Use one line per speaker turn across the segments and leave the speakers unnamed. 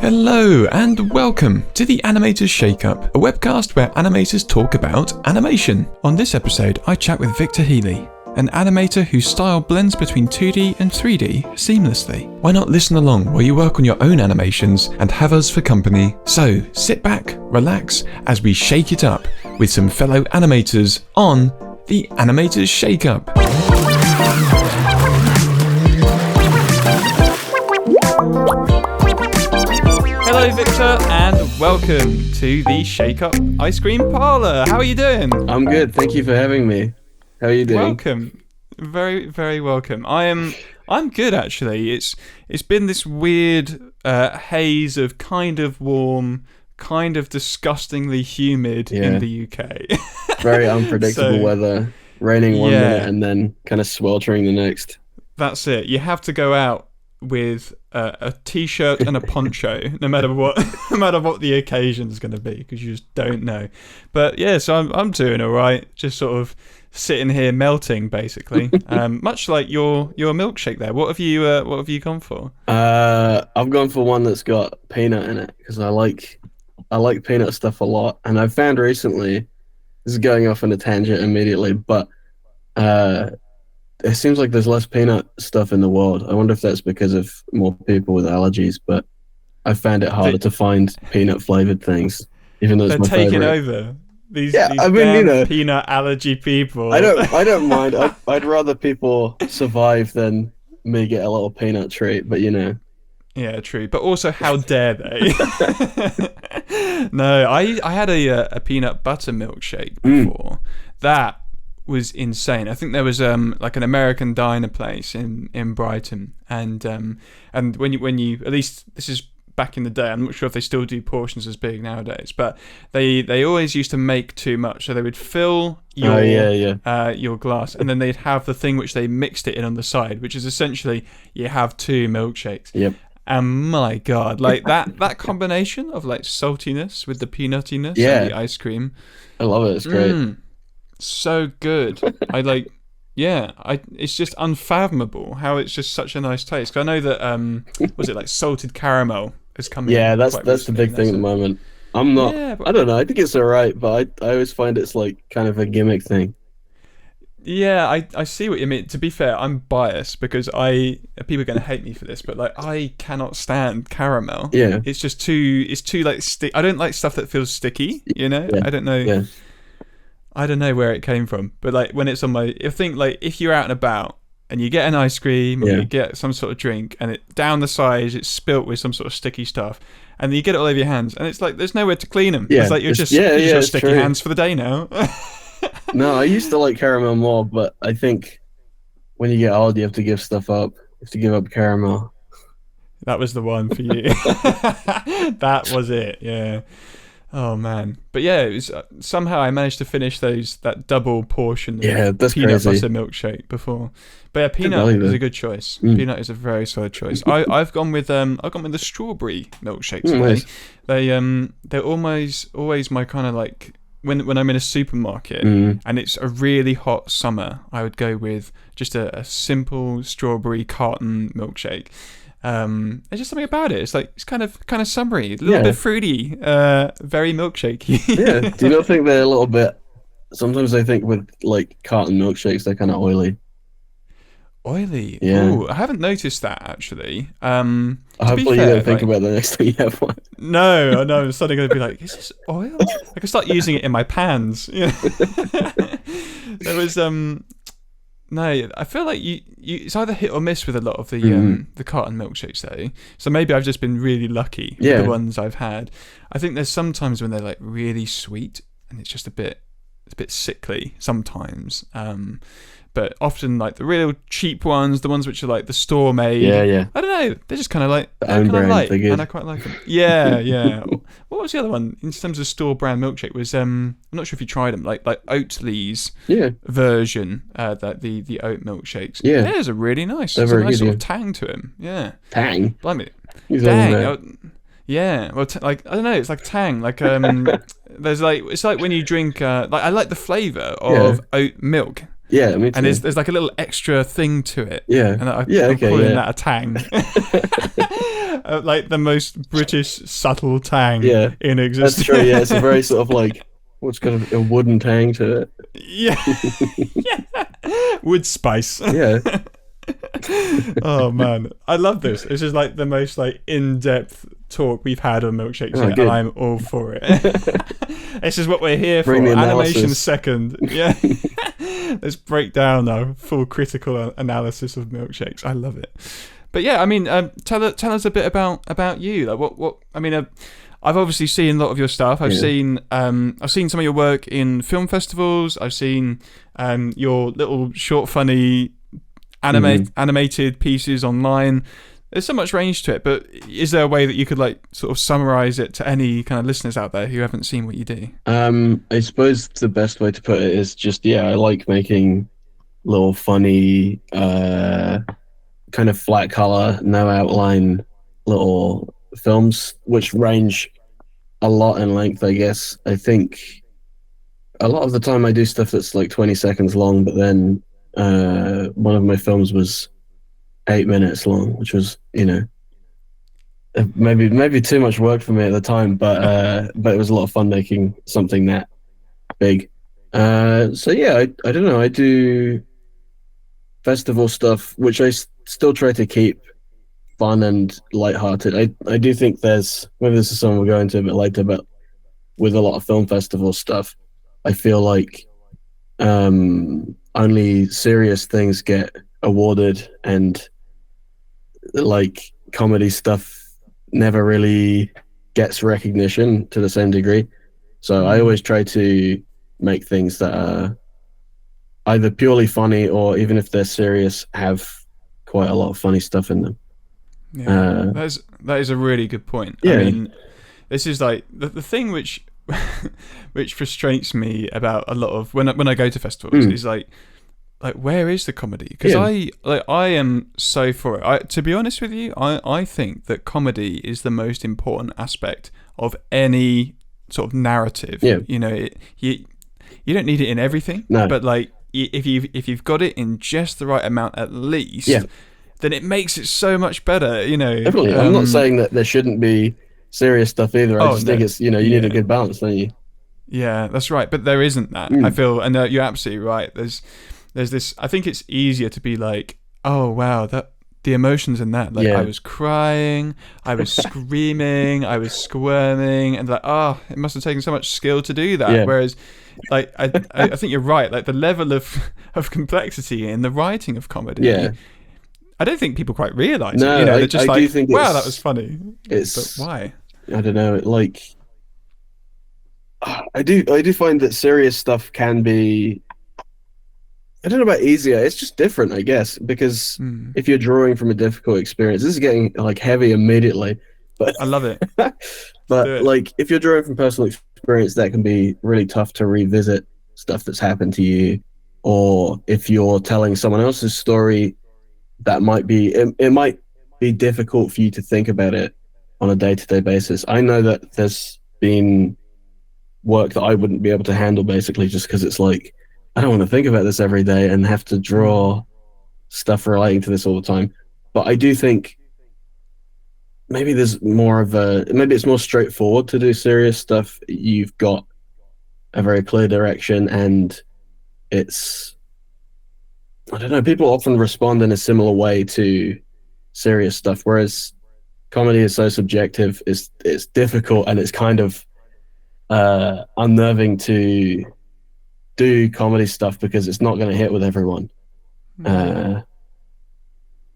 Hello and welcome to the Animator's Shake-Up, a webcast where animators talk about animation. On this episode, I chat with Victor Healey, an animator whose style blends between 2D and 3D seamlessly. Why not listen along while you work on your own animations and have us for company? So sit back, relax, as we shake it up with some fellow animators on the Animator's Shake-Up. Hello Victor and welcome to the Shake Up Ice Cream Parlour. How are you doing?
I'm good, thank you for having me. How are you doing?
Welcome. Very, very welcome. I'm good actually. It's been this weird haze of kind of warm, kind of disgustingly humid in the UK.
Very unpredictable weather. Raining one minute and then kind of sweltering the next.
That's it. You have to go out with a t-shirt and a poncho, no matter what the occasion is going to be, because you just don't know. But yeah, so I'm doing all right. Just sort of sitting here melting, basically. Much like your milkshake there. What have you gone for?
I've gone for one that's got peanut in it because I like peanut stuff a lot, and I've found recently. This is going off on a tangent immediately, but it seems like there's less peanut stuff in the world. I wonder if that's because of more people with allergies, but I found it harder to find peanut flavored things, even though it's my favorite.
They're taking over. These damn peanut allergy people.
I don't mind. I'd rather people survive than me get a little peanut treat, but you know.
Yeah, true. But also, how dare they? No, I had a peanut butter milkshake before. That was insane. I think there was like an American diner place in Brighton, and when you at least this is back in the day. I'm not sure if they still do portions as big nowadays, but they always used to make too much, so they would fill your glass, and then they'd have the thing which they mixed it in on the side, which is essentially you have two milkshakes.
Yep.
And my God, like that combination of like saltiness with the peanutiness and the ice cream.
I love it. It's great.
So good. It's just unfathomable how it's just such a nice taste. 'Cause I know that was it like salted caramel is coming.
Yeah, that's the big thing at the moment. I'm not. Yeah, I don't know. I think it's alright, but I always find it's like kind of a gimmick thing.
Yeah, I see what you mean. To be fair, I'm biased because people are going to hate me for this, but like I cannot stand caramel.
Yeah,
it's just too like I don't like stuff that feels sticky. You know, I don't know. Yeah. I don't know where it came from, but like when it's on my, I think like if you're out and about and you get an ice cream or you get some sort of drink and it down the side it's spilt with some sort of sticky stuff, and then you get it all over your hands and it's like there's nowhere to clean them. Yeah, it's like you're just sticky hands for the day now.
No, I used to like caramel more, but I think when you get old you have to give stuff up. You have to give up caramel.
That was the one for you. That was it. Yeah. Oh man, but yeah, it was somehow I managed to finish that double portion of
that's
peanut
crazy.
butter milkshake before. But yeah, peanut is a good choice. Peanut is a very solid choice. I've gone with the strawberry milkshakes today. Nice. They're always my kind of like when I'm in a supermarket and it's a really hot summer, I would go with just a simple strawberry carton milkshake. There's just something about it. It's like it's kind of summery, a little bit fruity, very milkshakey.
Yeah. Do you not think they're a little bit? Sometimes I think with like carton milkshakes, they're kind of oily.
Oily.
Yeah.
Ooh, I haven't noticed that actually.
Hopefully you don't think about the next time you have one.
No. I'm suddenly going to be like, is this oil? I can start using it in my pans. Yeah. There was No, I feel like you it's either hit or miss with a lot of the carton milkshakes though. So maybe I've just been really lucky with the ones I've had. I think there's sometimes when they're like really sweet and it's just a bit sickly sometimes. But often like the real cheap ones, the ones which are like the store made. Yeah. I don't know. They're just kind of like
own brand,
light, and I quite like them. Yeah. What was the other one in terms of store brand milkshake? Was I'm not sure if you tried them. Like Oatly's version, that the oat milkshakes. Yeah, theirs are really nice. There's a nice sort of tang to them. Yeah,
tang.
Blimey, tang. Yeah, well, like I don't know. It's like tang. Like there's like it's like when you drink. Like I like the flavour of oat milk.
Yeah, me
And
too.
there's like a little extra thing to it.
Yeah.
And
Yeah,
I'm
okay,
calling
yeah.
that a tang. Like the most British subtle tang
Yeah.
in
That's
existence.
true, yeah. It's a very sort of like, what's got a wooden tang to it.
Yeah. Yeah. Wood spice.
Yeah.
Oh man, I love this. This is like the most like in-depth talk we've had on milkshakes
Oh,
yet,
good.
and I'm all for it. This is what we're here
Bring
for.
the
Animation
analysis.
second. Yeah. Let's break down a full critical analysis of milkshakes. I love it. But yeah, I mean, tell us a bit about you. Like what I mean. I've obviously seen a lot of your stuff. I've seen some of your work in film festivals. I've seen your little short, funny animated pieces online. There's so much range to it, but is there a way that you could like sort of summarize it to any kind of listeners out there who haven't seen what you do?
I suppose the best way to put it is just, I like making little funny, kind of flat color, no outline little films, which range a lot in length, I guess. I think a lot of the time I do stuff that's like 20 seconds long, but then one of my films was 8 minutes long, which was, maybe too much work for me at the time, but it was a lot of fun making something that big. So yeah, I don't know. I do festival stuff, which I still try to keep fun and lighthearted. I do think maybe this is something we'll go into a bit later, but with a lot of film festival stuff, I feel like only serious things get awarded, and like comedy stuff never really gets recognition to the same degree. So I always try to make things that are either purely funny, or even if they're serious, have quite a lot of funny stuff in them.
Yeah, that is a really good point.
Yeah.
I mean, this is like the thing which which frustrates me about a lot of when I go to festivals is like where is the comedy? Because I am so for it. To be honest with you, I think that comedy is the most important aspect of any sort of narrative.
Yeah.
You don't need it in everything, but like if you've got it in just the right amount at least, then it makes it so much better.
Definitely. I'm not saying that there shouldn't be serious stuff either. I just think it's you need a good balance, don't you?
Yeah, that's right. But there isn't that. I feel, and you're absolutely right. There's this. I think it's easier to be like, oh wow, that the emotions in that. Like I was crying, I was screaming, I was squirming, and like, oh, it must have taken so much skill to do that. Whereas, like I think you're right. Like the level of complexity in the writing of comedy.
Yeah.
I don't think people quite realise
No,
it. They're just
I do think
wow, that was funny.
But
why?
I don't know. I do find that serious stuff can be, I don't know about easier. It's just different, I guess, because if you're drawing from a difficult experience, this is getting like heavy immediately. But
I love it.
But like if you're drawing from personal experience, that can be really tough to revisit stuff that's happened to you, or if you're telling someone else's story, that might be it might be difficult for you to think about it on a day-to-day basis. I know that there's been work that I wouldn't be able to handle, basically just because it's like I don't want to think about this every day and have to draw stuff relating to this all the time. But I do think maybe it's more straightforward to do serious stuff. You've got a very clear direction, and it's, I don't know, people often respond in a similar way to serious stuff, whereas comedy is so subjective. It's difficult, and it's kind of unnerving to do comedy stuff because it's not going to hit with everyone.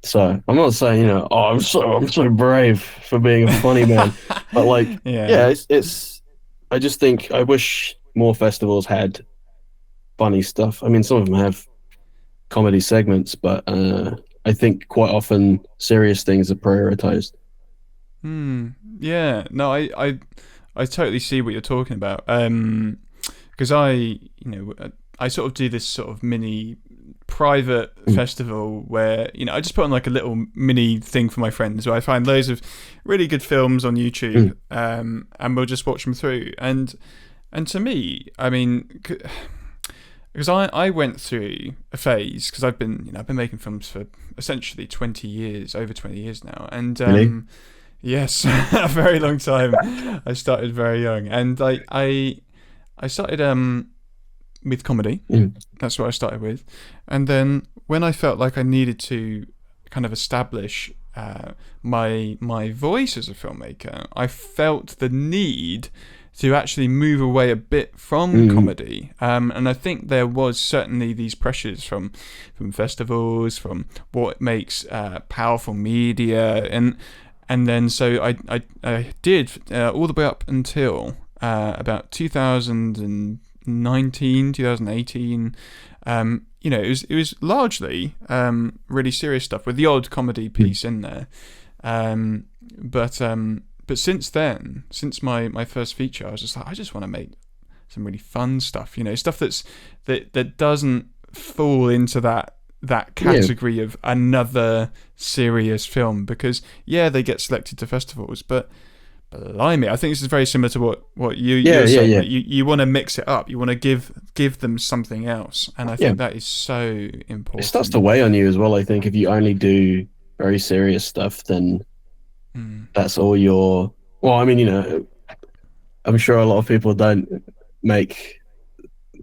So I'm not saying, I'm so brave for being a funny man, but like, it's I just think I wish more festivals had funny stuff. I mean, some of them have comedy segments, but I think quite often serious things are prioritized.
Yeah, no, I totally see what you're talking about. Because I sort of do this sort of mini private festival where I just put on like a little mini thing for my friends where I find loads of really good films on YouTube, and we'll just watch them through. And to me, I mean, because I went through a phase because I've been making films for essentially 20 years, over 20 years now, and
Really?
yes, a very long time. I started very young, and like I started with comedy.
Mm.
That's what I started with, and then when I felt like I needed to kind of establish my voice as a filmmaker, I felt the need to actually move away a bit from
Mm.
comedy, and I think there was certainly these pressures from festivals, from what makes powerful media, and then so I did all the way up until about 2019, 2018. It was largely really serious stuff with the odd comedy
Mm.
piece in there. Um, but since then, since my first feature, I was just like, I just want to make some really fun stuff. Stuff that doesn't fall into that
Yeah.
category of another serious film, because yeah, they get selected to festivals, but blimey, I think this is very similar to what you
Yeah.
were
Yeah.
saying.
Yeah.
Like you want to mix it up. You want to give them something else, and I
Yeah.
think that is so
It starts to
important.
weigh on you as well. I think if you only do very serious stuff, then
Mm,
that's all your. Well, I mean, I'm sure a lot of people don't make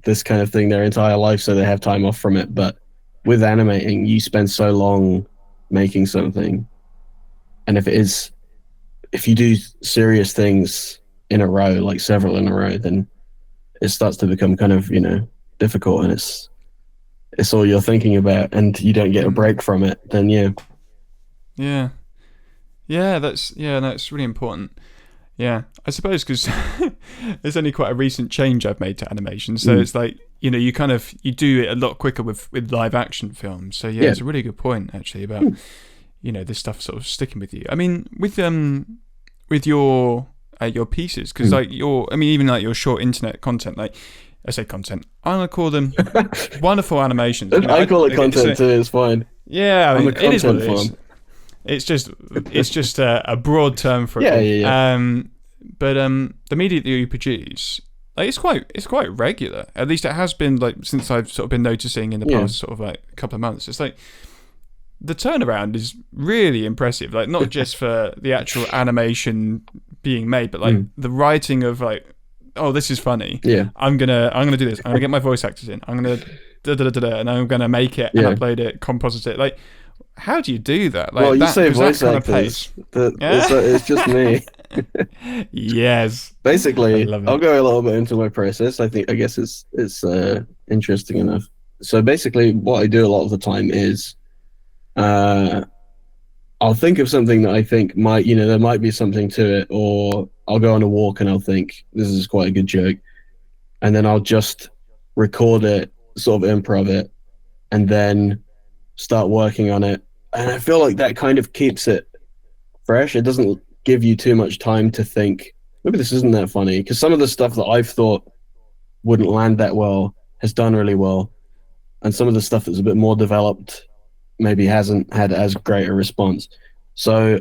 this kind of thing their entire life, so they have time off from it. But with animating, you spend so long making something, and if you do serious things in a row, like several in a row, then it starts to become kind of difficult, and it's all you're thinking about, and you don't get a
mm,
break from it. Then yeah,
yeah, that's really important. Yeah, I suppose because it's only quite a recent change I've made to animation, so
mm,
it's like you do it a lot quicker with live action films. So yeah,
yeah,
it's a really good point actually about
mm,
this stuff sort of sticking with you. I mean, with your pieces, because
mm.
like even like your short internet content, like I say content, I'm gonna call them wonderful animations.
I call it
It's
content too. It's fine.
yeah, I
I'm a
mean, it is what
content
it is.
farm.
It's just a broad term for it
Yeah,
all.
yeah,
But the media that you produce, like it's quite regular. At least it has been like since I've sort of been noticing in the
yeah,
past sort of like couple of months. It's like the turnaround is really impressive. Like not just for the actual animation being made, but like
mm,
the writing of like, oh, this is funny.
yeah,
I'm gonna do this. I'm gonna get my voice actors in. I'm gonna da da da da, and I'm gonna make it and
yeah.
upload it, composite it. Like, how do you do that?
Well,
Like
you
that
say
because that
voice
kind of
actors.
pace.
It's
Yeah.
it's just me.
Yes, I
Basically,
love
I'll
it.
go a little bit into my process. I guess it's interesting enough. So basically, what I do a lot of the time is uh, I'll think of something that I think might, there might be something to it, or I'll go on a walk and I'll think this is quite a good joke, and then I'll just record it, sort of improv it, and then start working on it. And I feel like that kind of keeps it fresh. It doesn't give you too much time to think, maybe this isn't that funny. Because some of the stuff that I've thought wouldn't land that well has done really well. And some of the stuff that's a bit more developed maybe hasn't had as great a response. So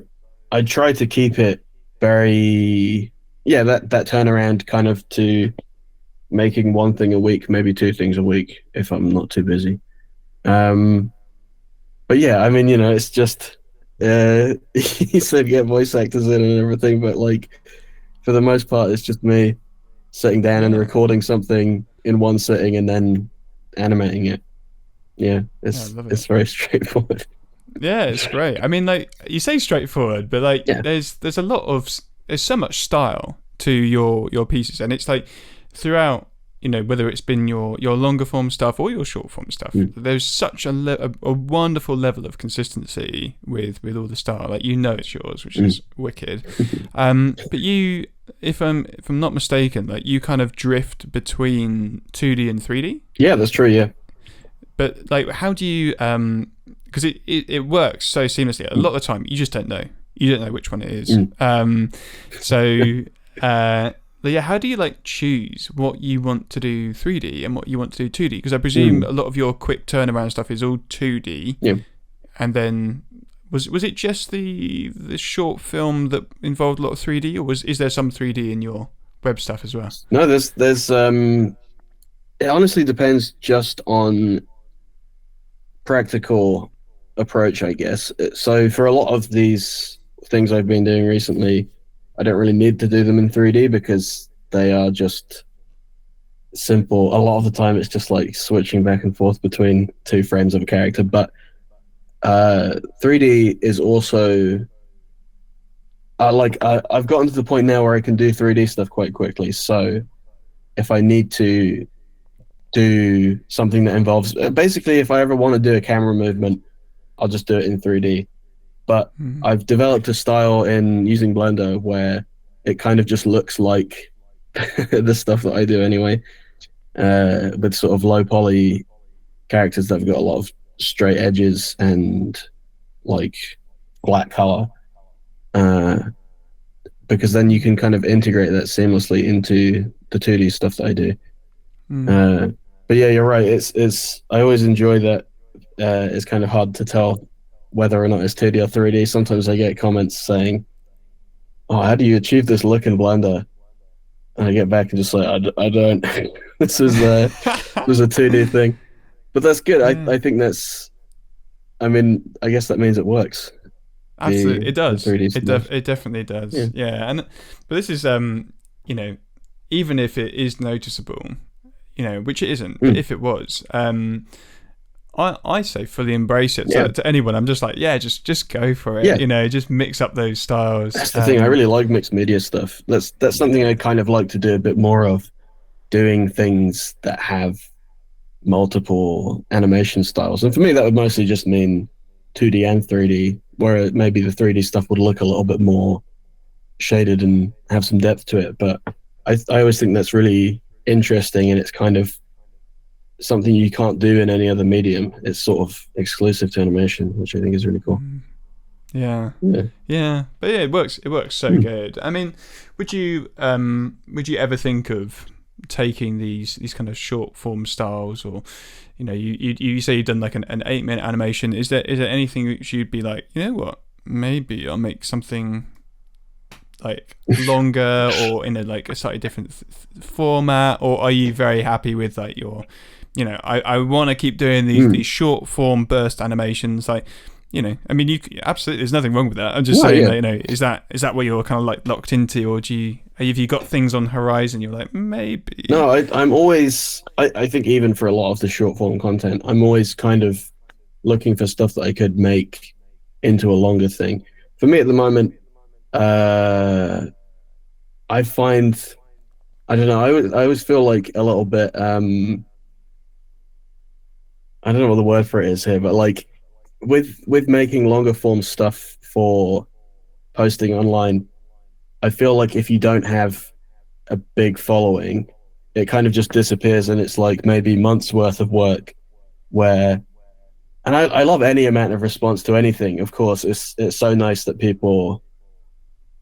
I try to keep it very, yeah, that turnaround kind of to making one thing a week, maybe two things a week if I'm not too busy. Um, but yeah, I mean, it's just he said get voice actors in and everything, but like for the most part, it's just me sitting down and
Yeah,
recording something in one sitting and then animating it. Yeah,
yeah, I
it's
love it.
it's very straightforward.
Yeah, it's great. I mean, like you say, straightforward, but like
Yeah.
there's a lot of there's so much style to your pieces, and it's like throughout. Whether it's been your longer form stuff or your short form stuff,
Mm.
there's such a wonderful level of consistency with all the style. Like it's yours, which
Mm.
is wicked. But you, if I'm not mistaken, like you kind of drift between 2D and 3D.
Yeah, that's true. Yeah.
But like, how do you? Because it works so seamlessly. A lot of the time, you just don't know. You don't know which one it is.
Mm.
So, but yeah, how do you like choose what you want to do 3D and what you want to do 2D? Because I presume
Mm.
a lot of your quick turnaround stuff is all 2D.
Yeah.
And then was it just the short film that involved a lot of 3D, or is there some 3D in your web stuff as well?
No, there's It honestly depends just on practical approach, I guess. So for a lot of these things I've been doing recently, I don't really need to do them in 3D because they are just simple. A lot of the time, it's just like switching back and forth between two frames of a character. But 3D is also I've gotten to the point now where I can do 3D stuff quite quickly. So if I need to do something that involves basically, if I ever want to do a camera movement, I'll just do it in 3D. But
Mm.
I've developed a style in using Blender where it kind of just looks like the stuff that I do anyway, with sort of low poly characters that have got a lot of straight edges and like black color. Uh, because then you can kind of integrate that seamlessly into the 2D stuff that I do.
Mm.
But yeah, you're right. It's I always enjoy that. It's kind of hard to tell whether or not it's 2D or 3D. Sometimes I get comments saying, "Oh, how do you achieve this look in Blender?" And I get back and just like, I don't. This is a 2D thing, but that's good.
Yeah.
I think that's. I mean, I guess that means it works.
Absolutely, it
The
does.
3D stuff.
It definitely does.
Yeah.
Yeah, and but this is you know, even if it is noticeable, which it isn't, but
Mm.
if it was, I say fully embrace it.
Yeah.
To anyone, I'm just like, yeah, just go for it.
Yeah.
Just mix up those styles.
That's the thing. I really like mixed media stuff. That's something I kind of like to do a bit more of, doing things that have multiple animation styles. And for me, that would mostly just mean 2D and 3D, where maybe the 3D stuff would look a little bit more shaded and have some depth to it. But I always think that's really interesting, and it's kind of something you can't do in any other medium. It's sort of exclusive to animation, which I think is really cool.
Yeah.
Yeah.
Yeah, but yeah, it works. It works so good. I mean, would you ever think of taking these kind of short form styles, or you say you've done like an 8-minute animation? Is there anything which you'd be like, you know what, maybe I'll make something like longer or in a slightly different format, or are you very happy with like your, I want to keep doing these short form burst animations, like. I mean, absolutely. There's nothing wrong with that. I'm just saying
yeah.
that, is that what you're kind of like locked into, or have you got things on the horizon? You're like, maybe.
No, I'm always. I think even for a lot of the short form content, I'm always kind of looking for stuff that I could make into a longer thing. For me at the moment, I find, I don't know. I always feel like a little bit. I don't know what the word for it is here, but like with making longer form stuff for posting online, I feel like if you don't have a big following, it kind of just disappears, and it's like maybe months worth of work where, and I love any amount of response to anything. Of course, it's so nice that people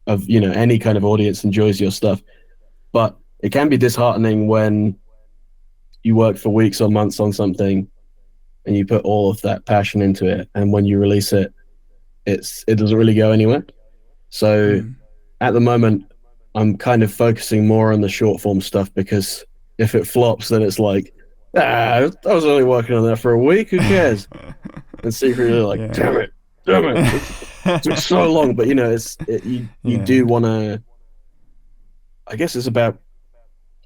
of any kind of audience enjoys your stuff, but it can be disheartening when you work for weeks or months on something and you put all of that passion into it, and when you release it, it doesn't really go anywhere. So at the moment, I'm kind of focusing more on the short form stuff, because if it flops, then it's like, I was only working on that for a week. Who cares? And secretly, like,
Yeah.
damn it, it took so long. But you do want to. I guess it's about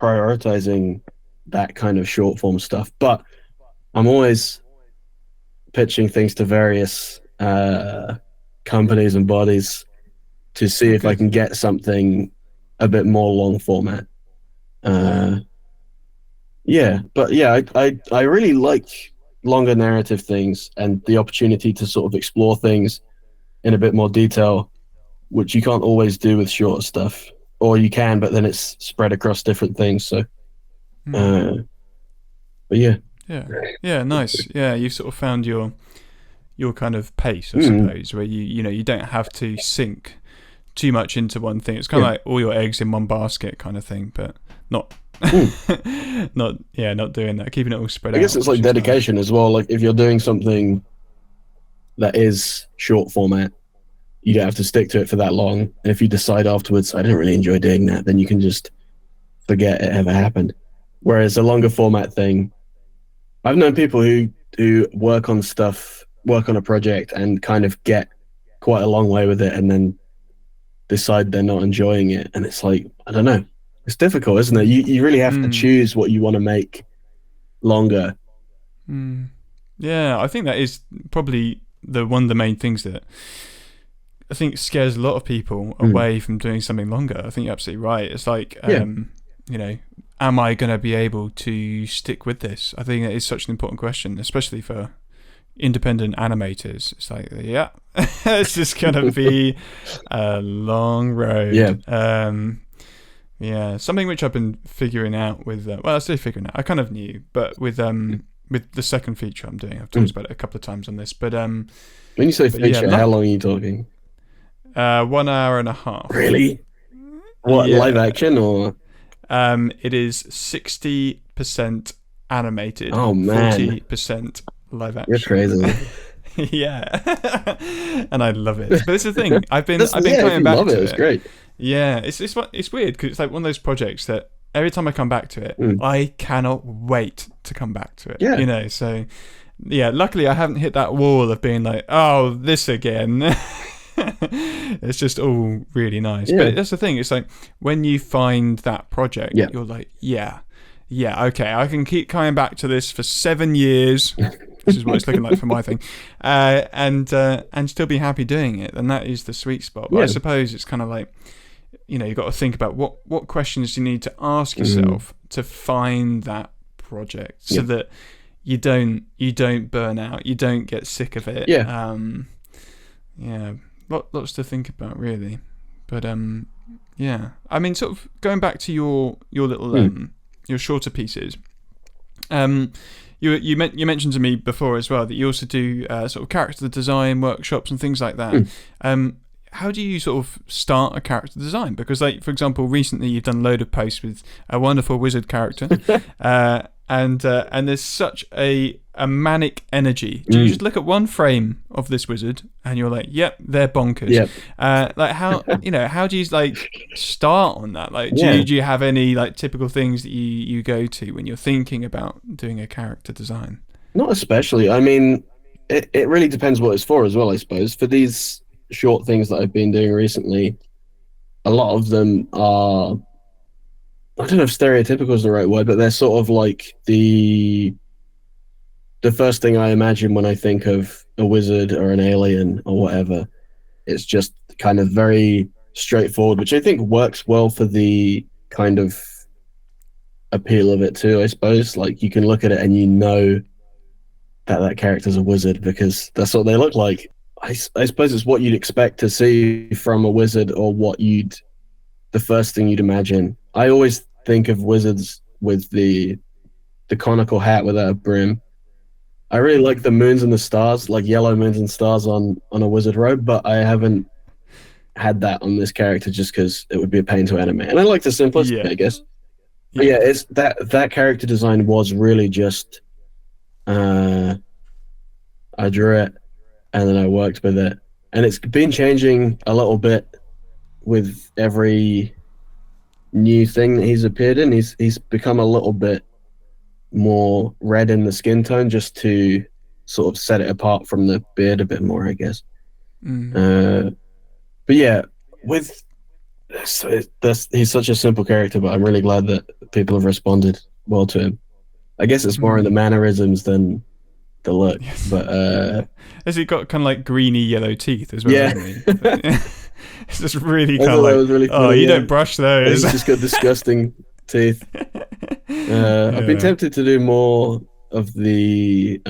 prioritizing that kind of short form stuff. But I'm always pitching things to various companies and bodies to see if I can get something a bit more long format. I really like longer narrative things and the opportunity to sort of explore things in a bit more detail, which you can't always do with shorter stuff, or you can, but then it's spread across different things. So, but yeah.
Yeah, nice. Yeah, you've sort of found your kind of pace, I suppose, where you don't have to sink too much into one thing. It's kind of like all your eggs in one basket kind of thing, but not not doing that, keeping it all spread out.
I guess it's like dedication as well. Like if you're doing something that is short format, you don't have to stick to it for that long. And if you decide afterwards, I didn't really enjoy doing that, then you can just forget it ever happened. Whereas a longer format thing, I've known people who work on a project and kind of get quite a long way with it, and then decide they're not enjoying it, and it's like, I don't know, it's difficult, isn't it? You really have to
Mm.
choose what you want to make longer.
Mm. Yeah, I think that is probably the one of the main things that I think scares a lot of people away from doing something longer. I think you're absolutely right. It's like,
Yeah.
you know, am I going to be able to stick with this? I think that is such an important question, especially for independent animators. It's like, yeah, it's just going to be a long road.
Yeah.
Yeah, something which I've been figuring out with, well, I say figuring out, I kind of knew, but with the second feature I'm doing, I've talked about it a couple of times on this, but
When you say feature,
yeah,
how long are you talking?
1 hour and a half.
Really? What,
Yeah.
live action or?
It is 60% animated,
Oh man,
40% live action.
you're crazy.
Yeah, and I love it. But it's the thing. I've been
If
coming
you
back
love
to
it, it's great.
Yeah, it's weird because it's like one of those projects that every time I come back to it,
Mm.
I cannot wait to come back to it.
Yeah.
You know, so yeah, luckily I haven't hit that wall of being like, oh, this again. It's just all really nice.
Yeah.
But that's the thing. It's like when you find that project,
Yeah.
you're like, yeah, okay, I can keep coming back to this for 7 years, which is what it's looking like for my thing, and still be happy doing it. And that is the sweet spot. But I
Yeah.
suppose it's kind of like, you know, you've got to think about what questions you need to ask yourself to find that project, so that you don't burn out, you don't get sick of it.
Yeah.
Yeah, lots to think about, really. But yeah, I mean, sort of going back to your little your shorter pieces. You mentioned to me before as well that you also do sort of character design workshops and things like that. How do you sort of start a character design? Because, like, for example, recently you've done a load of posts with a wonderful wizard character, and there's such a manic energy. Do you just look at one frame of this wizard and you're like, yep, they're bonkers?
Yep.
Like, how do you like start on that? Like, do you have any like typical things that you go to when you're thinking about doing a character design?
Not especially. I mean, it really depends what it's for as well, I suppose. For these short things that I've been doing recently, a lot of them are, I don't know if stereotypical is the right word, but they're sort of like the first thing I imagine when I think of a wizard or an alien or whatever. It's just kind of very straightforward, which I think works well for the kind of appeal of it too, I suppose. Like, you can look at it and you know that character's a wizard because that's what they look like. I suppose it's what you'd expect to see from a wizard, or the first thing you'd imagine. I always think of wizards with the conical hat without a brim. I really like the moons and the stars, like yellow moons and stars on a wizard robe, but I haven't had that on this character just because it would be a pain to animate. And I like the simplicity, I guess. But yeah, it's that character design was really just I drew it and then I worked with it. And it's been changing a little bit with every new thing that he's appeared in. He's become a little bit more red in the skin tone just to sort of set it apart from the beard a bit more, I guess. But yeah, he's such a simple character, but I'm really glad that people have responded well to him. I guess it's more in the mannerisms than the look. Yes. But
has he got kind of like greeny yellow teeth as well?
Yeah.
It's just really kind of like,
really funny,
oh, you don't brush those.
He's just got disgusting teeth. I've been tempted to do more of the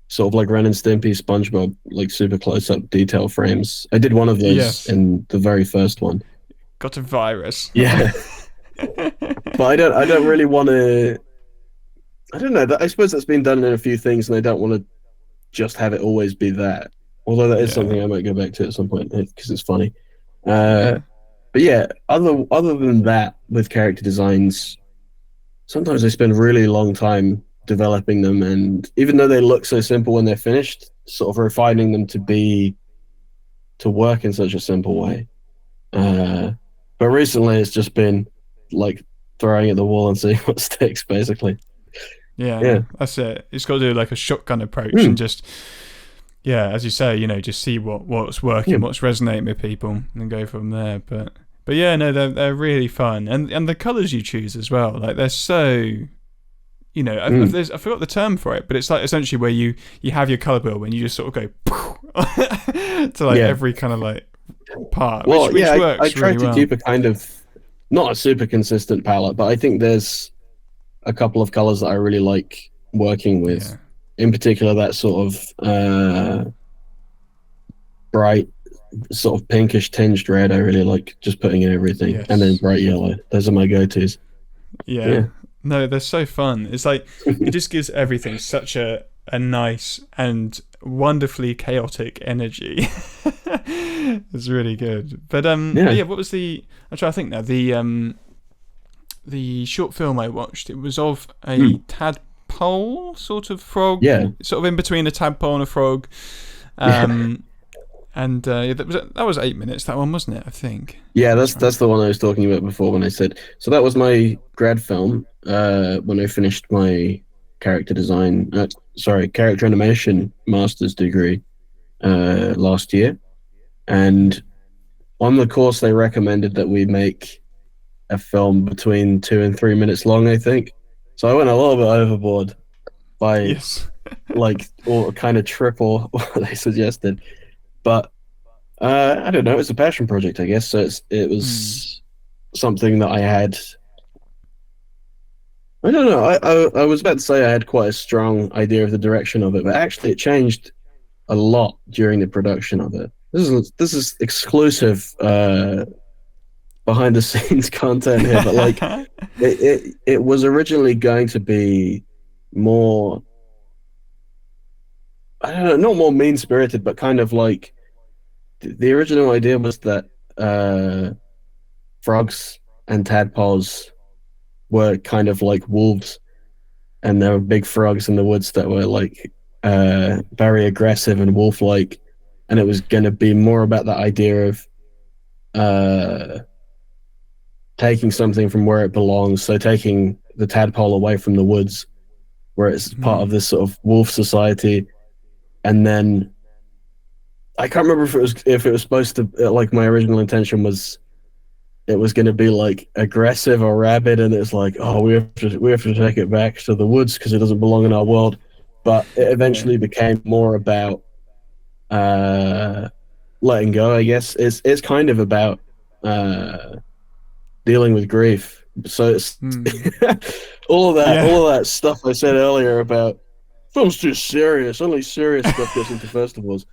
sort of like Ren and Stimpy, SpongeBob, like super close-up detail frames. I did one of those in the very first one.
Got a virus.
Yeah. But I don't really want to. I don't know. I suppose that's been done in a few things, and I don't want to just have it always be that. Although that is something I might go back to at some point because it's funny. But yeah, other than that, with character designs, sometimes I spend a really long time developing them, and even though they look so simple when they're finished, sort of refining them to work in such a simple way. But recently, it's just been like throwing at the wall and seeing what sticks, basically.
Yeah,
Yeah.
that's it. It's got to do like a shotgun approach and
Mm.
just, yeah, as you say, just see what's
Yeah.
working, what's resonating with people, and go from there. But yeah, no, they're really fun, and the colors you choose as well, like they're so.
Mm.
I forgot the term for it, but it's like essentially where you have your color wheel and you just sort of go to like
Yeah.
every kind of like part,
Well,
which
yeah, I
works
try
really
to
well.
keep a kind of not a super consistent palette, but I think there's a couple of colors that I really like working with.
Yeah.
In particular, that sort of bright, sort of pinkish tinged red. I really like just putting in everything, and then
Yes.
bright yellow. Those are my go-tos.
Yeah.
Yeah.
No, they're so fun. It's like it just gives everything such a nice and wonderfully chaotic energy. It's really good. But
Yeah.
yeah, what was the? I'm trying to think now. The short film I watched. It was of a
Mm.
tadpole sort of frog,
Yeah.
sort of in between a tadpole and a frog.
Yeah.
Um, and yeah, that was 8 minutes. That one, wasn't it? I think.
Yeah,
I'm
that's
trying.
the one I was talking about before when I said so that was my grad film when I finished my character design character animation master's degree last year, and on the course they recommended that we make a film between 2 and 3 minutes long, I think. So I went a little bit overboard by
Yes.
like or kind of triple what they suggested, but I don't know. It's a passion project, I guess. So it
Mm.
was something that I had. I don't know. I was about to say I had quite a strong idea of the direction of it, but actually it changed a lot during the production of it. This is exclusive behind the scenes content here, but like it was originally going to be more. I don't know, not more mean spirited, but kind of like the original idea was that frogs and tadpoles were kind of like wolves, and there were big frogs in the woods that were like very aggressive and wolf-like, and it was going to be more about the idea of uh, taking something from where it belongs. So taking the tadpole away from the woods, where it's part of
Mm.
this sort of wolf society, and then I can't remember if it was supposed to like my original intention was it was going to be like aggressive or rabid, and it's like, oh, we have to take it back to the woods because it doesn't belong in our world. But it
Yeah.
eventually became more about uh, letting go. I guess it's kind of about dealing with grief. So it's
Mm. Yeah.
all of that stuff I said earlier about film's too serious. Only serious stuff gets into festivals.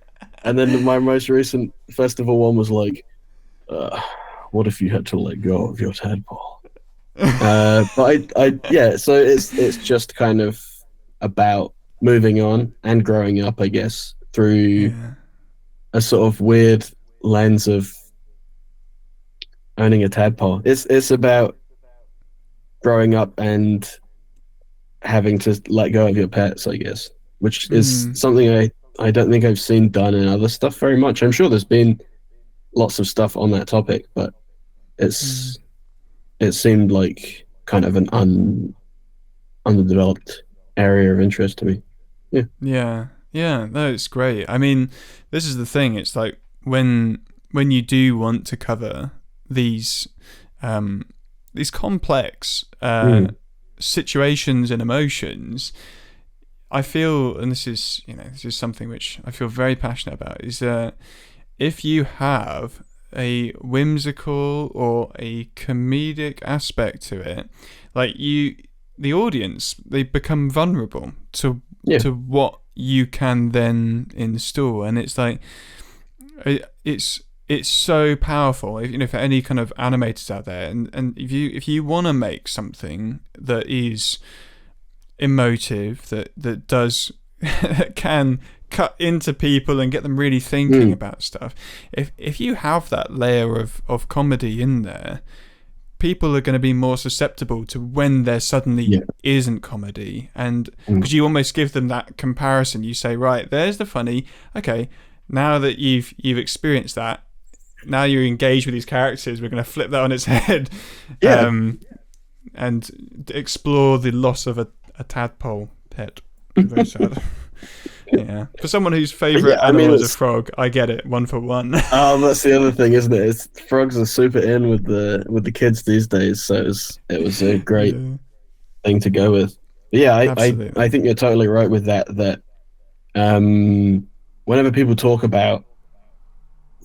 And then my most recent festival one was like, uh, what if you had to let go of your tadpole? But yeah, so it's just kind of about moving on and growing up, I guess, through
Yeah.
a sort of weird lens of owning a tadpole. It's about growing up and having to let go of your pets, I guess, which is
Mm.
something I don't think I've seen done in other stuff very much. I'm sure there's been lots of stuff on that topic, but
Mm.
it's it seemed like kind of an underdeveloped area of interest to me. Yeah.
Yeah. Yeah. No, it's great. I mean, this is the thing. It's like when you do want to cover these um these complex
Mm.
situations and emotions, I feel, and this is something which I feel very passionate about, is that if you have a whimsical or a comedic aspect to it, like the audience, they become vulnerable to
Yeah.
what you can then install, and it's like it's so powerful. For any kind of animators out there, and if you want to make something that is emotive, that does can cut into people and get them really thinking
Mm.
about stuff. If you have that layer of comedy in there, people are going to be more susceptible to when there suddenly
Yeah.
isn't comedy, and
Mm.
because you almost give them that comparison. You say, right, there's the funny. Okay, now that you've experienced that, now you're engaged with these characters, we're going to flip that on its head.
Yeah.
um and explore the loss of a tadpole pet. Very sad. Yeah, for someone whose favorite
I mean,
animal is a frog, I get it 1 for 1.
that's the other thing, isn't it? It's, frogs are super in with the kids these days, so it was a great
Yeah,
thing to go with. But yeah, I
absolutely.
think you're totally right with that. That whenever people talk about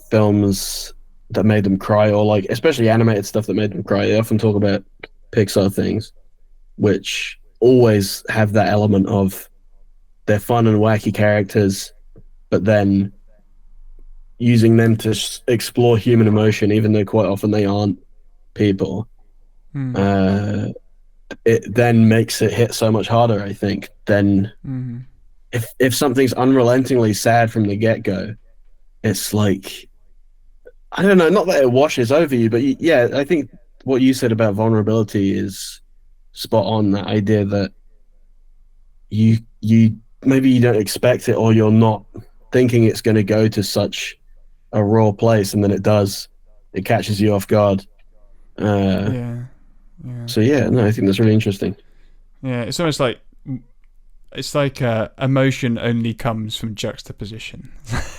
films that made them cry, or like especially animated stuff that made them cry, they often talk about Pixar things, which always have that element of they're fun and wacky characters, but then using them to explore human emotion, even though quite often they aren't people.
Mm,
Uh, it then makes it hit so much harder, I think, than
mm,
if something's unrelentingly sad from the get go. It's like, I don't know, not that it washes over you, but yeah, I think what you said about vulnerability is spot on. That idea that you maybe you don't expect it, or you're not thinking it's going to go to such a raw place, and then it does. It catches you off guard. Uh,
yeah, yeah,
so yeah, no, I think that's really interesting.
yeah. It's almost like emotion only comes from juxtaposition.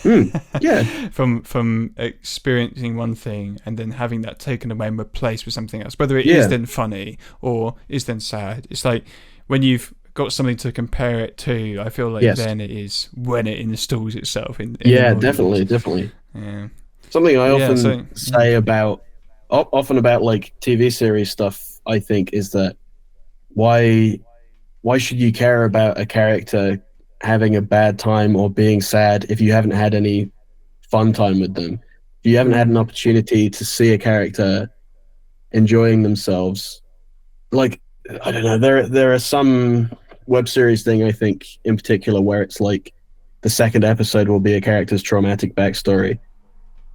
Mm, yeah,
From experiencing one thing and then having that taken away and replaced with something else, whether it is
yeah,
then funny or is then sad. It's like when you've got something to compare it to, I feel like
yes,
then it is when it installs itself in an
yeah,
audience.
definitely, definitely.
Yeah,
Something I
but yeah,
often
so yeah,
say about often about like TV series stuff, I think, is that why why should you care about a character having a bad time or being sad if you haven't had any fun time with them? If you haven't had an
mm,
opportunity to see a character enjoying themselves, like, I don't know, there are some web series thing, I think, in particular, where it's like the second episode will be a character's traumatic backstory.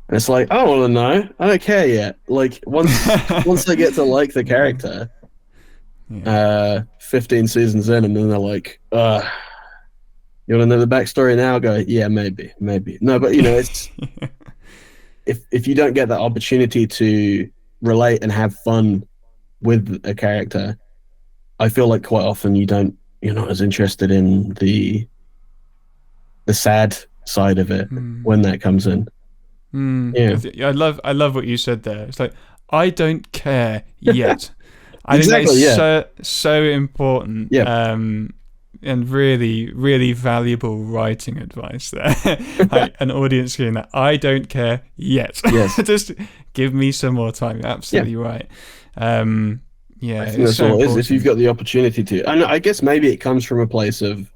And it's like, I don't want to know. I don't care yet. Like once they get to like the
yeah,
character,
yeah.
15 seasons in, and then they're like, you want to know the backstory now? Go, yeah, maybe, maybe. No, but it's if you don't get that opportunity to relate and have fun with a character, I feel like quite often you're not as interested in the sad side of it
Mm.
when that comes in. Yeah,
I love what you said there. It's like I don't care yet. I think that is
exactly. Yeah,
so important.
yeah,
And really, really valuable writing advice there. Like an audience hearing that I don't care yet.
yes,
Just give me some more time. You're
yeah.
absolutely right. Yeah,
I think
it's
that's
so
all it is. If you've
important.
got the opportunity to, and I guess maybe it comes from a place of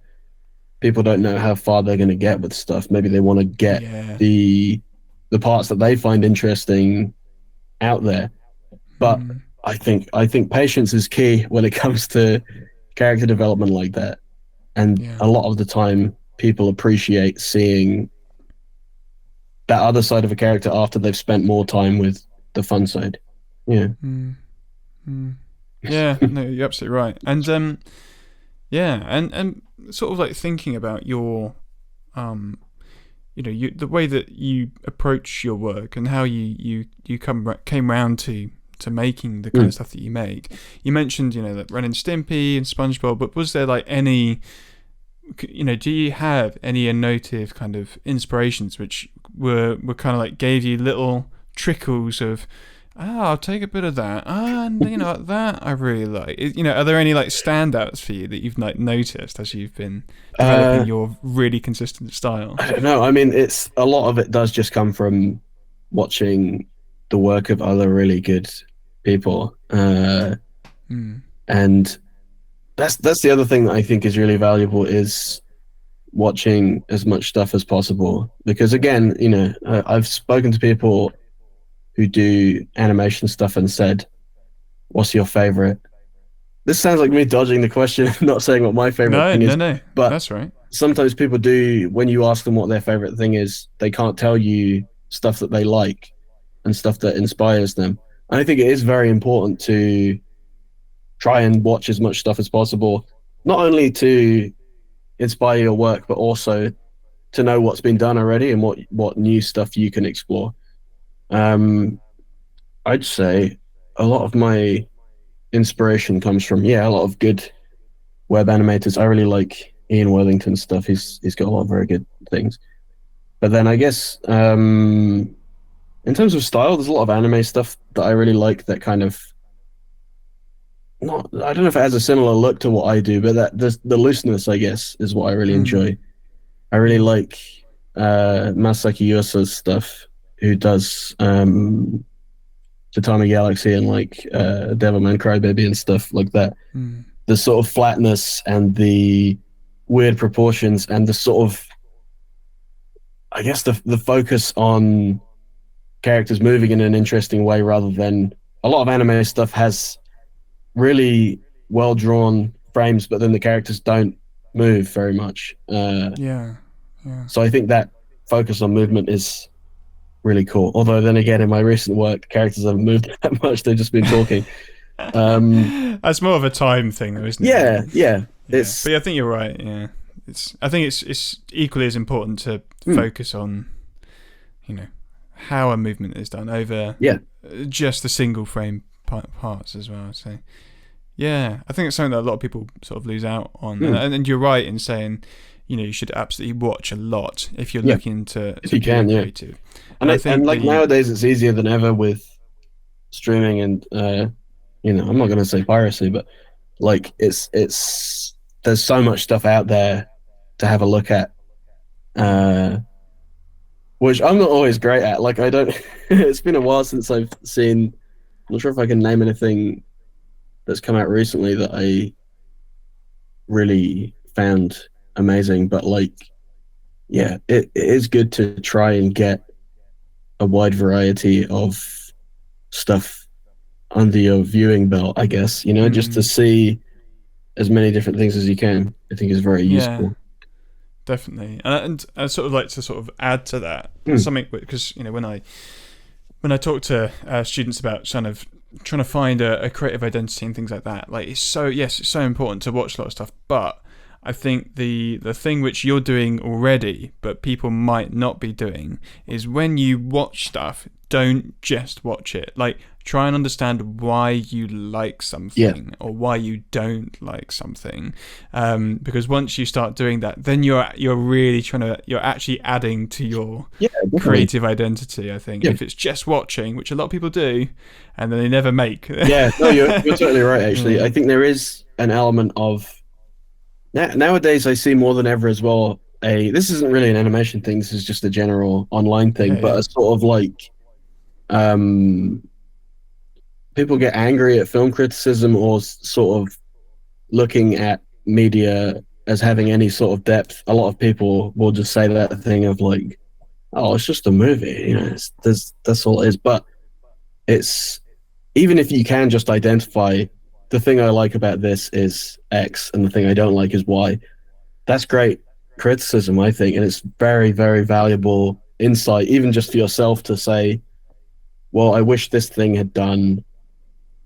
people don't know how far they're going to get with stuff. Maybe they want to get
Yeah.
the the parts that they find interesting out there. But
Mm,
I think patience is key when it comes to character development like that. And
yeah.
a lot of the time, people appreciate seeing that other side of a character after they've spent more time with the fun side. Yeah.
Mm, mm. Yeah. No, you're absolutely right. And yeah, and sort of like thinking about your um the way that you approach your work and how you came round to making the kind
Mm.
of stuff that you make. You mentioned that Ren and Stimpy and SpongeBob, but was there like any do you have any emotive kind of inspirations which were kind of like gave you little trickles of I'll take a bit of that. And that I really like. Are there any like standouts for you that you've like noticed as you've been developing
Uh,
your really consistent style?
I don't know. I mean, it's a lot of it does just come from watching the work of other really good people,
Mm,
and that's the other thing that I think is really valuable is watching as much stuff as possible. Because again, I've spoken to people who do animation stuff and said, "What's your favorite?" This sounds like me dodging the question, not saying what my favorite
no,
thing
no,
is,
no.
but
That's right.
sometimes people do, when you ask them what their favorite thing is, they can't tell you stuff that they like and stuff that inspires them. And I think it is very important to try and watch as much stuff as possible, not only to inspire your work, but also to know what's been done already and what new stuff you can explore. Um, I'd say a lot of my inspiration comes from, a lot of good web animators. I really like Ian Worthington's stuff. He's got a lot of very good things. But then I guess in terms of style, there's a lot of anime stuff that I really like that kind of not I don't know if it has a similar look to what I do, but that the looseness, I guess, is what I really enjoy. I really like Masaki Yuasa's stuff, who does Tatami Galaxy and like Devilman Crybaby and stuff like that. The sort of flatness and the weird proportions and the sort of, I guess, the focus on characters moving in an interesting way rather than a lot of anime stuff has really well drawn frames, but then the characters don't move very much. So I think that focus on movement is really cool. Although then again, in my recent work, characters haven't moved that much; they've just been talking.
That's more of a time thing, though, isn't it?
Yeah.
But I think you're right. Yeah, I think it's equally as important to focus on, how a movement is done over just the single frame parts as well. So yeah, I think it's something that a lot of people sort of lose out on. And you're right in saying, you should absolutely watch a lot if you're looking to
if you can,
creative.
And I think nowadays it's easier than ever with streaming and I'm not going to say piracy, but like it's there's so much stuff out there to have a look at, which I'm not always great at. Like I don't. It's been a while since I've seen. I'm not sure if I can name anything that's come out recently that I really found amazing, but like, it is good to try and get a wide variety of stuff under your viewing belt, I guess, just to see as many different things as you can. I think is very useful.
Definitely. And I sort of like to sort of add to that something, because when I talk to students about kind of trying to find a creative identity and things like that, like it's so important to watch a lot of stuff, but I think the thing which you're doing already but people might not be doing is when you watch stuff, don't just watch it. Like, try and understand why you like something or why you don't like something, because once you start doing that, then you're really you're actually adding to your creative identity. I think if it's just watching, which a lot of people do, and then they never make.
You're totally right. Actually, I think there is an element of nowadays. I see more than ever as well. This isn't really an animation thing. This is just a general online thing, but a sort of like. People get angry at film criticism or sort of looking at media as having any sort of depth. A lot of people will just say that thing of like, "Oh, it's just a movie," that's all it is. But it's, even if you can just identify the thing I like about this is X and the thing I don't like is Y, that's great criticism, I think, and it's very, very valuable insight, even just for yourself to say, well, I wish this thing had done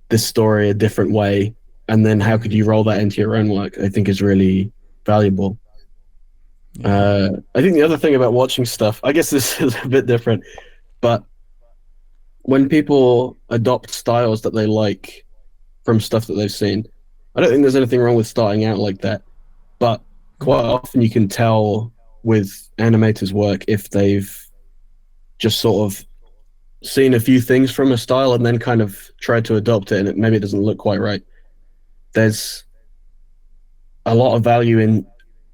this story a different way, and then how could you roll that into your own work, I think is really valuable. I think the other thing about watching stuff, I guess this is a bit different, but when people adopt styles that they like from stuff that they've seen, I don't think there's anything wrong with starting out like that, but quite often you can tell with animators' work if they've just sort of seen a few things from a style and then kind of tried to adopt it, and maybe it doesn't look quite right. There's a lot of value in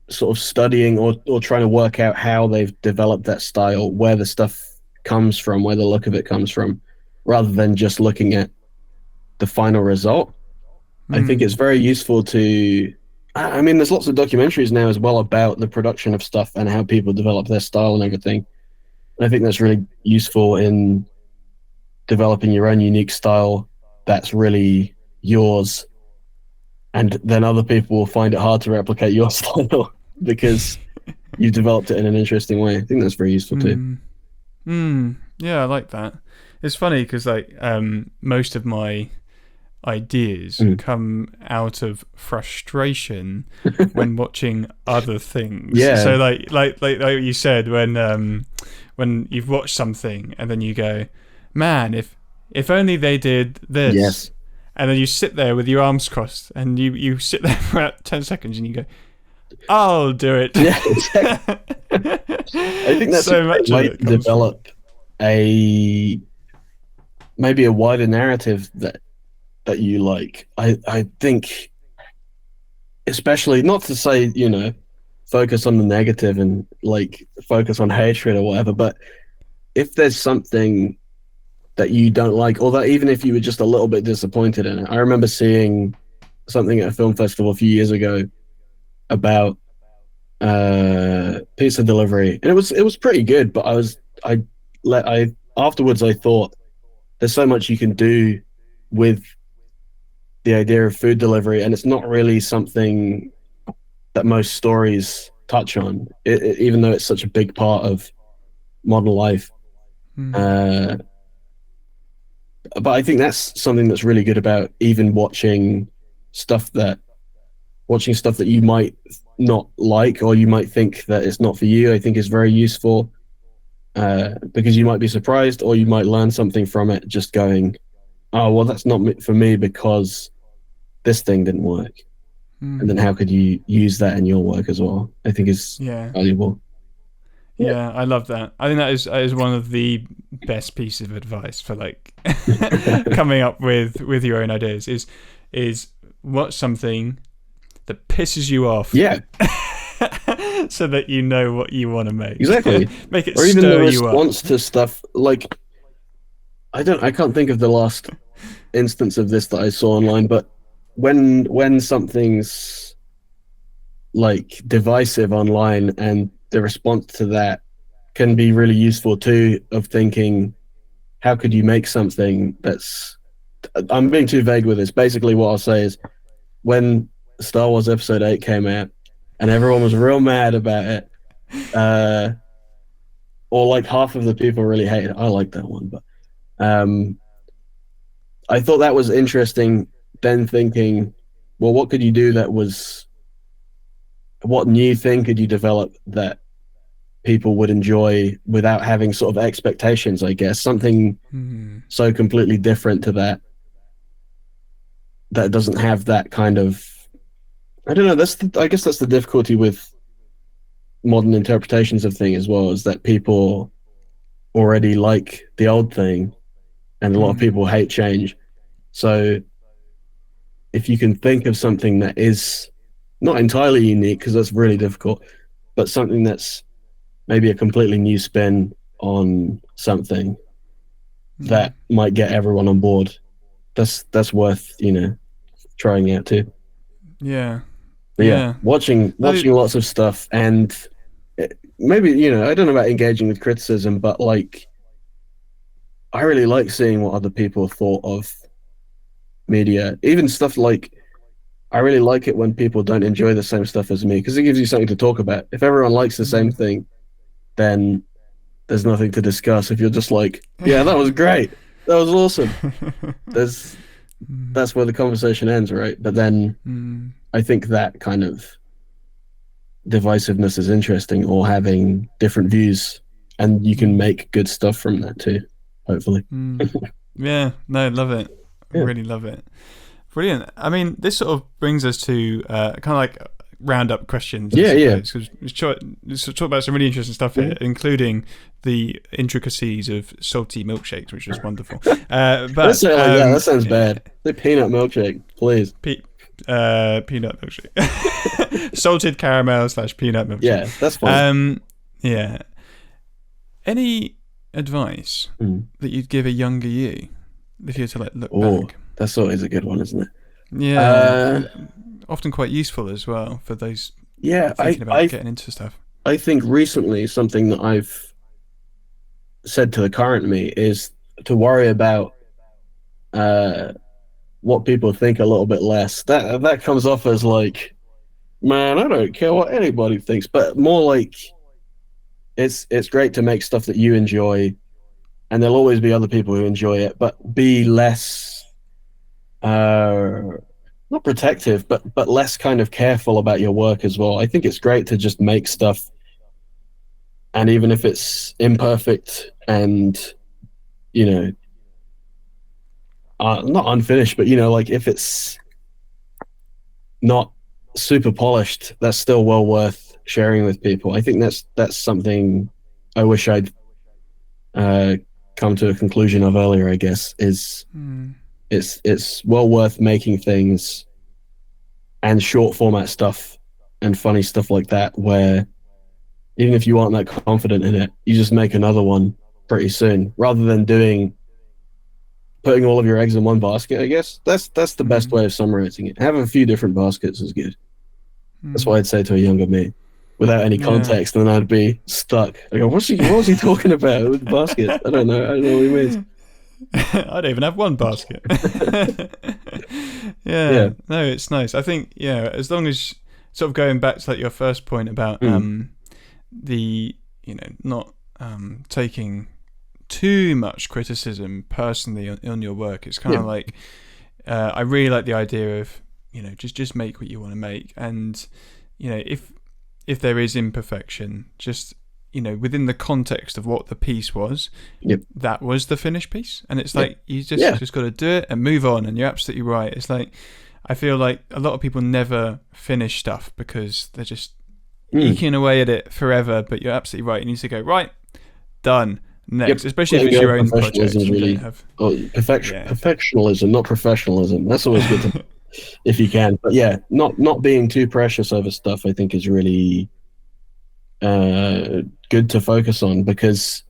sort of studying or trying to work out how they've developed that style, where the stuff comes from, where the look of it comes from, rather than just looking at the final result. I think it's very useful to, I mean, there's lots of documentaries now as well about the production of stuff and how people develop their style and everything. And I think that's really useful in developing your own unique style that's really yours, and then other people will find it hard to replicate your style because you've developed it in an interesting way. I think that's very useful too.
Yeah, I like that. It's funny because like most of my ideas come out of frustration when watching other things. So like you said, when you've watched something and then you go, man, if only they did this. and then you sit there with your arms crossed, and you sit there for about 10 seconds, and you go, "I'll do it."
Yeah, exactly. I think that's
So
a great
much of
way
it
to
comes from.
develop maybe a wider narrative that you like. I think, especially, not to say, focus on the negative and like focus on hatred or whatever, but if there's something that you don't like, or that even if you were just a little bit disappointed in it. I remember seeing something at a film festival a few years ago about pizza delivery, and it was pretty good. But I afterwards I thought there's so much you can do with the idea of food delivery, and it's not really something that most stories touch on, even though it's such a big part of modern life. Uh, but I think that's something that's really good about even watching stuff that you might not like, or you might think that it's not for you. I think is very useful, because you might be surprised, or you might learn something from it. Just going, oh well, that's not for me because this thing didn't work. And then how could you use that in your work as well? I think is
Yeah.
valuable.
Yeah, I love that. I think that is one of the best pieces of advice for like coming up with your own ideas is watch something that pisses you off.
Yeah,
So that you know what you want to make.
exactly.
Make it
Or even the
stir you up.
response to stuff like, I can't think of the last instance of this that I saw online, but when something's like divisive online, and the response to that can be really useful too, of thinking, how could you make something that's, I'm being too vague with this. Basically what I'll say is, when Star Wars Episode 8 came out and everyone was real mad about it, or like half of the people really hated it. I like that one, but I thought that was interesting, then thinking, well, what could you do what new thing could you develop that people would enjoy without having sort of expectations, I guess. Something so completely different to that doesn't have that kind of, I don't know, I guess that's the difficulty with modern interpretations of things as well, is that people already like the old thing, and a lot of people hate change. So if you can think of something that is not entirely unique, because that's really difficult, but something that's maybe a completely new spin on something that might get everyone on board, that's worth, trying out too.
Yeah.
But yeah, watching lots of stuff, and maybe, I don't know about engaging with criticism, but like, I really like seeing what other people thought of media. Even stuff like, I really like it when people don't enjoy the same stuff as me, because it gives you something to talk about. If everyone likes the same thing, then there's nothing to discuss. If you're just like, yeah, that was great, that was awesome, that's where the conversation ends, right? But then I think that kind of divisiveness is interesting, or having different views, and you can make good stuff from that too, hopefully.
Yeah, no, love it.
Yeah.
Really love it. Brilliant. I mean, this sort of brings us to kind of like roundup questions.
Yeah.
Because we talk about some really interesting stuff here, including the intricacies of salty milkshakes, which was wonderful. But
Let's say it like that. That sounds bad. The peanut milkshake, please.
Peanut milkshake. Salted caramel / peanut milkshake.
Yeah, that's fine.
Yeah. Any advice that you'd give a younger you if you were to like look back?
That's always a good one, isn't it?
Yeah. Often quite useful as well for those thinking about getting into stuff.
I think recently something that I've said to the current me is to worry about what people think a little bit less. That comes off as like, man, I don't care what anybody thinks, but more like, it's great to make stuff that you enjoy, and there'll always be other people who enjoy it, but be less not protective, but less kind of careful about your work as well. I think it's great to just make stuff, and even if it's imperfect and not unfinished, but like if it's not super polished, that's still well worth sharing with people. I think that's something I wish I'd come to a conclusion of earlier. I guess is it's well worth making things and short format stuff and funny stuff like that, where even if you aren't that confident in it, you just make another one pretty soon, rather than putting all of your eggs in one basket. I guess that's the best way of summarizing it. Have a few different baskets is good. That's what I'd say to a younger me, without any context, and then I'd be stuck. I go, what was he talking about with baskets? I don't know what he means.
I don't even have one basket. Yeah, no, it's nice. I think as long as sort of going back to like your first point about the not taking too much criticism personally on your work. It's kind of like I really like the idea of just make what you want to make, and if there is imperfection, just within the context of what the piece was, that was the finished piece, and it's like you just got to do it and move on. And you're absolutely right. It's like I feel like a lot of people never finish stuff because they're just eking away at it forever. But you're absolutely right. You need to go right, done. Next, especially if it's your own project.
Really, perfectionism, not professionalism. That's always good if you can. But not being too precious over stuff, I think, is really good to focus on, because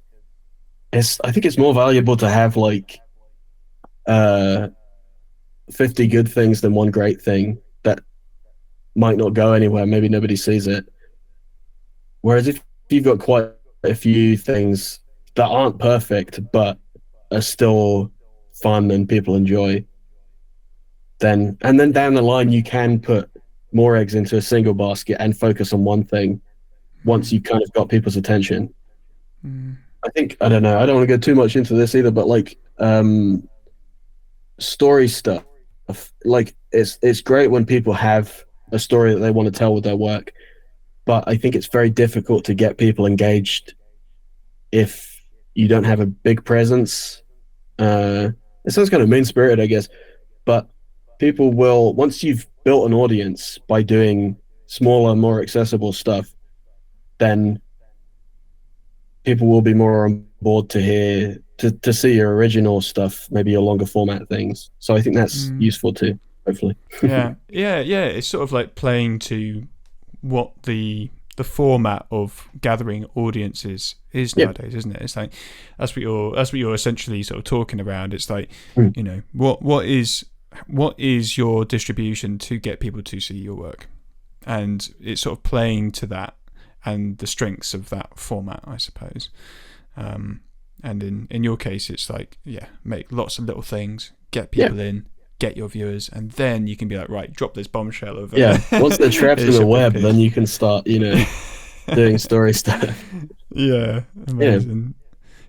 I think it's more valuable to have like 50 good things than one great thing that might not go anywhere. Maybe nobody sees it. Whereas if you've got quite a few things that aren't perfect but are still fun and people enjoy, then down the line you can put more eggs into a single basket and focus on one thing once you kind of got people's attention. I think, I don't know, I don't want to go too much into this either, but like story stuff, like it's great when people have a story that they want to tell with their work, but I think it's very difficult to get people engaged if you don't have a big presence. It sounds kind of mean-spirited, I guess, but people will, once you've built an audience by doing smaller, more accessible stuff, then people will be more on board to see your original stuff, maybe your longer format things. So I think that's useful too, hopefully. Yeah.
It's sort of like playing to what the format of gathering audiences is nowadays, isn't it? It's like that's what you're essentially sort of talking around. It's like what is your distribution to get people to see your work, and it's sort of playing to that and the strengths of that format, I suppose. And in your case, it's like make lots of little things, get people in, get your viewers, and then you can be like, right, drop this bombshell of
once they're trapped in the web, then you can start doing story stuff.
Amazing.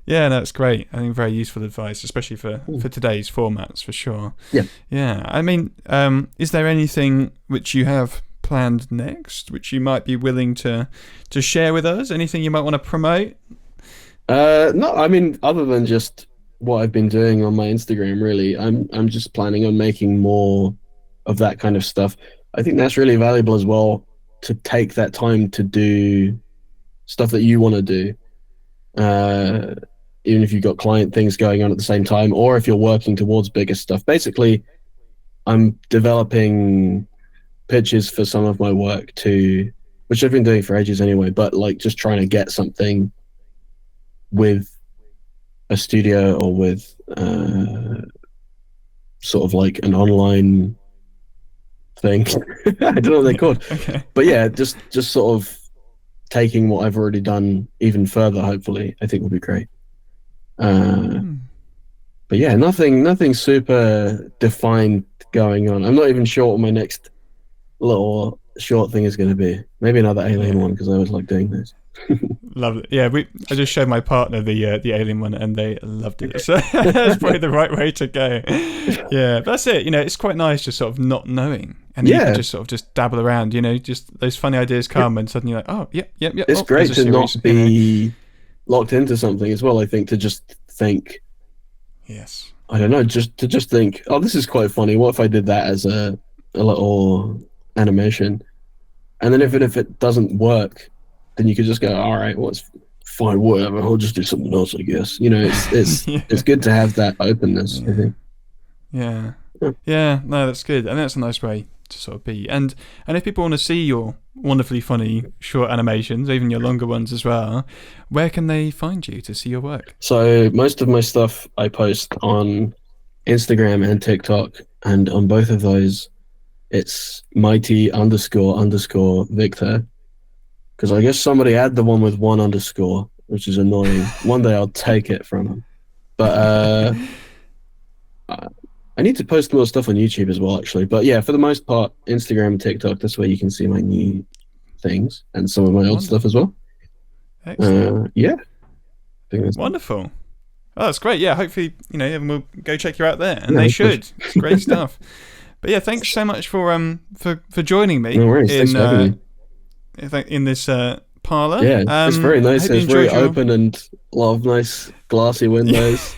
No, it's great. I think very useful advice, especially for today's formats, for sure. I mean, is there anything which you have planned next which you might be willing to share with us? Anything you might want to promote?
No, I mean, other than just what I've been doing on my Instagram, really, I'm just planning on making more of that kind of stuff. I think that's really valuable as well, to take that time to do stuff that you want to do, even if you've got client things going on at the same time, or if you're working towards bigger stuff. Basically, I'm developing pitches for some of my work too, which I've been doing for ages anyway, but like just trying to get something with a studio or with sort of like an online thing. I don't know what they're called.
Okay.
But just sort of taking what I've already done even further, hopefully, I think would be great. But nothing super defined going on. I'm not even sure what my next little short thing is going to be. Maybe another alien one, because I always like doing this.
Love it. I just showed my partner the alien one, and they loved it. So that's probably the right way to go. But that's it. It's quite nice just sort of not knowing, and you can just sort of just dabble around. Just those funny ideas come, and suddenly you're like, oh, yep.
It's great to not be locked into something as well. I think to just think.
Yes.
I don't know, just think, oh, this is quite funny. What if I did that as a little animation? And then if it doesn't work, then you could just go, all right, well, it's fine, whatever. I'll just do something else, I guess. You know,
Yeah.
it's good to have that openness, I
Yeah.
think.
Yeah.
Yeah.
Yeah, no, that's good. And that's a nice way to sort of be. And if people want to see your wonderfully funny short animations, even your longer ones as well, where can they find you to see your work?
So most of my stuff I post on Instagram and TikTok, and on both of those, it's mighty__ Victor. Because I guess somebody had the one with one underscore, which is annoying. One day I'll take it from them. But I need to post more stuff on YouTube as well, actually. But yeah, for the most part, Instagram and TikTok, that's where you can see my new things and some of my old stuff as well.
Excellent.
Yeah. I think that's
Wonderful. Oh, that's great. Yeah, hopefully, everyone will go check you out there, and
Yeah,
they
of course.
should. It's great stuff. But yeah, thanks so much for joining me
No worries. Thanks for having me.
in this parlor.
Yeah, it's very
I
nice.
hope you
It's very
enjoyed your.
open and a lot of nice glassy windows.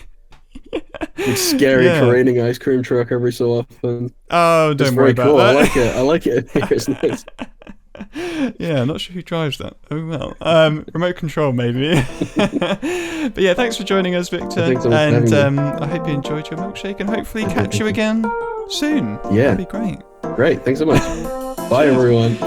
With scary
Yeah.
careening ice cream truck every so often.
Oh,
It's
don't worry
very
about
cool.
that.
I like it. I like it. It's nice.
Yeah, not sure who drives that. Oh well. Remote control maybe. But yeah, thanks for joining us, Victor.
Thanks so much for
And
having me.
I hope you enjoyed your milkshake, and hopefully catch you again soon.
Yeah.
That'd be great.
Great. Thanks so much. Bye, everyone.